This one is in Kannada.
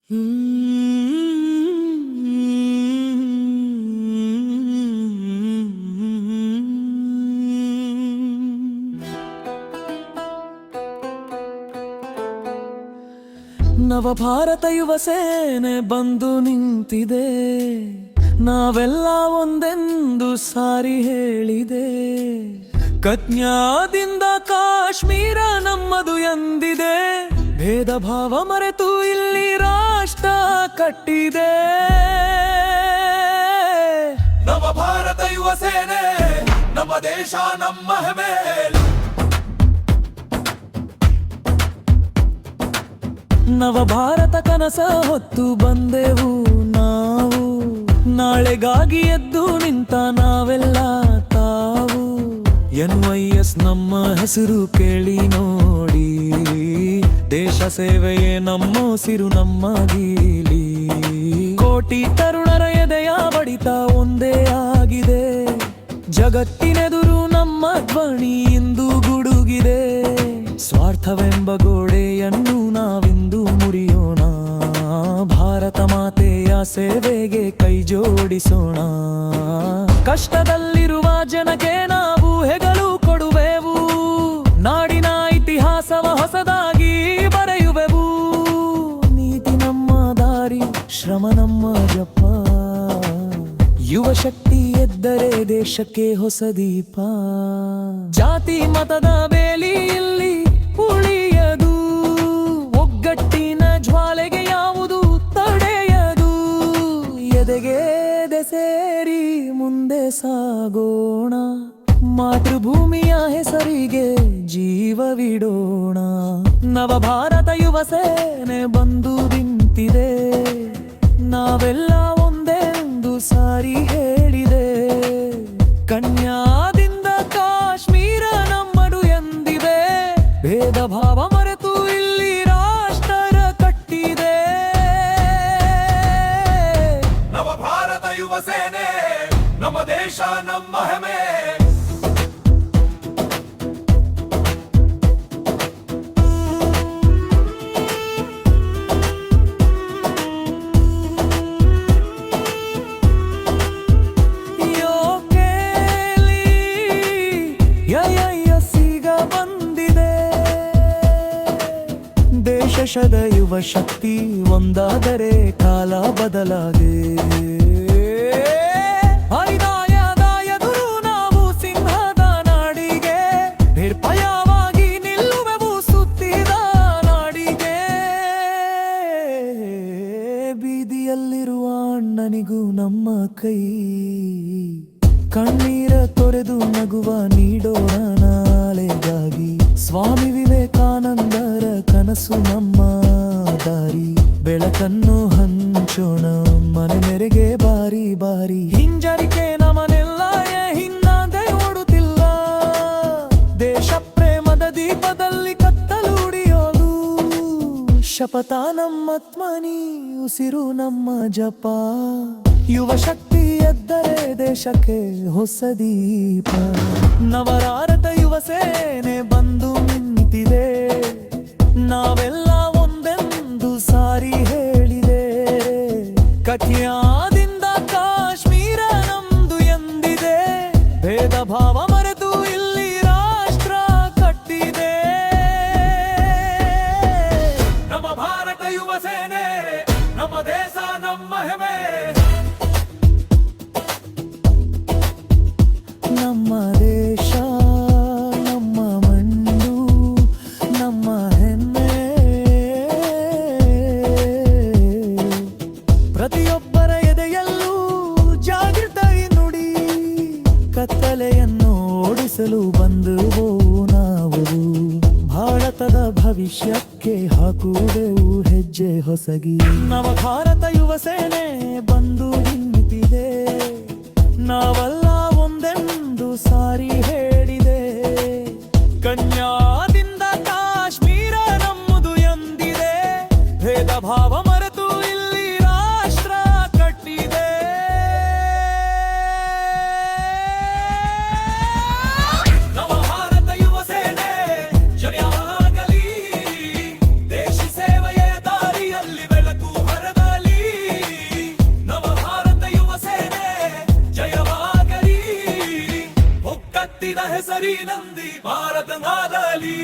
ನವಭಾರತ ಯುವ ಸೇನೆ ಬಂದು ನಿಂತಿದೆ, ನಾವೆಲ್ಲ ಒಂದೆಂದು ಸಾರಿ ಹೇಳಿದೆ. ಕನ್ಯಾದಿಂದ ಕಾಶ್ಮೀರ ನಮ್ಮದು ಎಂದಿದೆ, ಭೇದ ಭಾವ ಮರೆತು ಇಲ್ಲಿ ರಾಷ್ಟ್ರ ಕಟ್ಟಿದೆ. ನವಭಾರತ ಯುವ ಸೇನೆ ನಮ್ಮ ದೇಶ ನಮ್ಮ ಹೆಮ್ಮೆ. ನವಭಾರತ ಕನಸ ಹೊತ್ತು ಬಂದೆವು ನಾವು, ನಾಳೆಗಾಗಿ ಎದ್ದು ನಿಂತ ನಾವೆಲ್ಲ ತಾವು. NYS ನಮ್ಮ ಹೆಸರು ಕೇಳಿ ನೋಡಿ, ದೇಶ ಸೇವೆಯೇ ನಮ್ಮ ಉಸಿರು ನಮ್ಮ ಗೀಲಿ. ಕೋಟಿ ತರುಣರ ಎದೆಯ ಬಡಿತ ಒಂದೇ ಆಗಿದೆ, ಜಗತ್ತಿನೆದುರು ನಮ್ಮ ಧ್ವನಿ ಇಂದು ಗುಡುಗಿದೆ. ಸ್ವಾರ್ಥವೆಂಬ ಗೋಡೆಯನ್ನು ನಾವಿಂದು ಮುರಿಯೋಣ, ಭಾರತ ಮಾತೆಯ ಸೇವೆಗೆ ಕೈ ಜೋಡಿಸೋಣ. ಕಷ್ಟದಲ್ಲಿರುವ ಜನಕ್ಕೆ ನಾವು ಹೆಗಲು ಕೊಡುವೆವು, ನಾಡಿನ ಇತಿಹಾಸವ ಹೊಸದಾಗಿ ಬರೆಯುವೆವು. ನೀತಿ ನಮ್ಮ ದಾರಿ, ಶ್ರಮ ನಮ್ಮ ಜಪ, ಯುವ ಶಕ್ತಿ ಎದ್ದರೆ ದೇಶಕ್ಕೆ ಹೊಸ ದೀಪ. ಜಾತಿ ಮತದ ಬೇಲಿ ಇಲ್ಲಿ ಉಳಿಯದು, ಒಗ್ಗಟ್ಟಿನ ಜ್ವಾಲೆಗೆ ಯಾವುದು ತಡೆಯದು. ಎದೆಗೆ ಎದೆ ಸೇರಿ ಮುಂದೆ ಸಾಗೋಣ, ಮಾತೃಭೂಮಿಯ ಹೆಸರಿಗೆ ಜೀವವಿಡೋಣ. ನವಭಾರತ ಯುವ ಸೇನೆ ಬಂದು ನಿಂತಿದೆ, ನಾವೆಲ್ಲ ಒಂದೆಂದು ಸಾರಿ ಹೇಳಿದೆ. ಕನ್ಯಾದಿಂದ ಕಾಶ್ಮೀರ ನಮ್ಮದು ಎಂದಿದೆ, ಭೇದ ಭಾವ ಮರೆತು ಇಲ್ಲಿ ರಾಷ್ಟ್ರ ಕಟ್ಟಿದೆ. ನವಭಾರತ ಯುವ ಸೇನೆ ನಮ್ಮ ದೇಶ ನಮ್ಮ ಹೆಮ್ಮೆ. ದೇಶದ ಯುವ ಶಕ್ತಿ ಒಂದಾದರೆ ಕಾಲ ಬದಲಾಗೆ. ಹರಿದಾಯದ ಎದುರು ನಾವು ಸಿಂಹದ ನಾಡಿಗೆ, ನಿರ್ಭಯವಾಗಿ ನಿಲ್ಲುವೆವು ಸುತ್ತಿದ ನಾಡಿಗೆ. ಬೀದಿಯಲ್ಲಿರುವ ಅಣ್ಣನಿಗೂ ನಮ್ಮ ಕೈ, ಕಣ್ಣೀರ ತೊರೆದು ನಗುವ ನೀಡೋಣ ನಾಳೆಗಾಗಿ. ಸ್ವಾಮಿ ವಿವೇಕಾನಂದರ ಕನಸು ನಮ್ಮ ದಾರಿ, ಬೆಳಕನ್ನು ಹಂಚೋಣ ಮನೆ ಮೇರೆಗೆ ಬಾರಿ ಬಾರಿ. ಹಿಂಜರಿಕೆ ನಮನೆಲ್ಲ ಹಿನ್ನದೆ ಓಡುತ್ತಿಲ್ಲ, ದೇಶ ಪ್ರೇಮದ ದೀಪದಲ್ಲಿ ಕತ್ತಲು ಉಡಿಯೋದು. ಶಪಥ ನಮ್ಮ ಧ್ವನಿ, ಉಸಿರು ನಮ್ಮ ಜಪ, ಯುವ ಶಕ್ತಿ ಎದ್ದರೆ ದೇಶಕ್ಕೆ ಹೊಸ ದೀಪ. ನವಭಾರತ ಯುವ ಸೇನೆ ಬಂದು ನಿಂತಿದೆ, ನಾವೆಲ್ಲ ಒಂದೆಂದು ಸಾರಿ ಹೇಳಿದೆ. ಕನ್ಯಾದಿಂದ ಕಾಶ್ಮೀರ ನಮ್ದು ಎಂದಿದೆ, ಭೇದ ಭಾವ ಮರೆತು ಇಲ್ಲಿ ರಾಷ್ಟ್ರ ಕಟ್ಟಿದೆ. ನಮ್ಮ ಭಾರತ ಯುವ ಸೇನೆ ನಮ್ಮ ದೇಶ ನಮ್ಮ ಹೆಮ್ಮೆ. ನಮ್ಮ ದೇಶ ನಮ್ಮ ಮಣ್ಣು ನಮ್ಮ ಹೆಮ್ಮೆ. ಪ್ರತಿಯೊಬ್ಬರ ಎದೆಯಲ್ಲೂ ಜಾಗೃತಿ ನುಡಿ, ಕತ್ತಲೆಯನ್ನು ಓಡಿಸಲು ಬಂದುವು ನಾವು. ಭಾರತದ ಭವಿಷ್ಯಕ್ಕೆ ಹಾಕುವೆವು ಹೆಜ್ಜೆ ಹೊಸಗಿ. ನವಭಾರತ ಯುವ ಸೇನೆ ಬಂದು ನಿಂತಿದೆ, ನಾವೆಲ್ಲ ಒಂದೆಂದು ಸಾರಿ ಹೇಳಿದೆ. ಕನ್ಯಾದಿಂದ ಕಾಶ್ಮೀರ ನಮ್ಮದು ಎಂದಿದೆ, ಭೇದ ಭಾವ ಮರೆತು ಇಲ್ಲಿ ರಾಷ್ಟ್ರ ಕಟ್ಟಿದೆ. ನವಭಾರತ ಯುವ ಸೇನೆ ಜಯವಾಗಲಿ, ದೇಶ ಸೇವೆಯ ದಾರಿಯಲ್ಲಿ ಬೆಳಕು ಹರ ಹೆಸರಿನಂದಿ ಭಾರತ ನಾಡಲಿ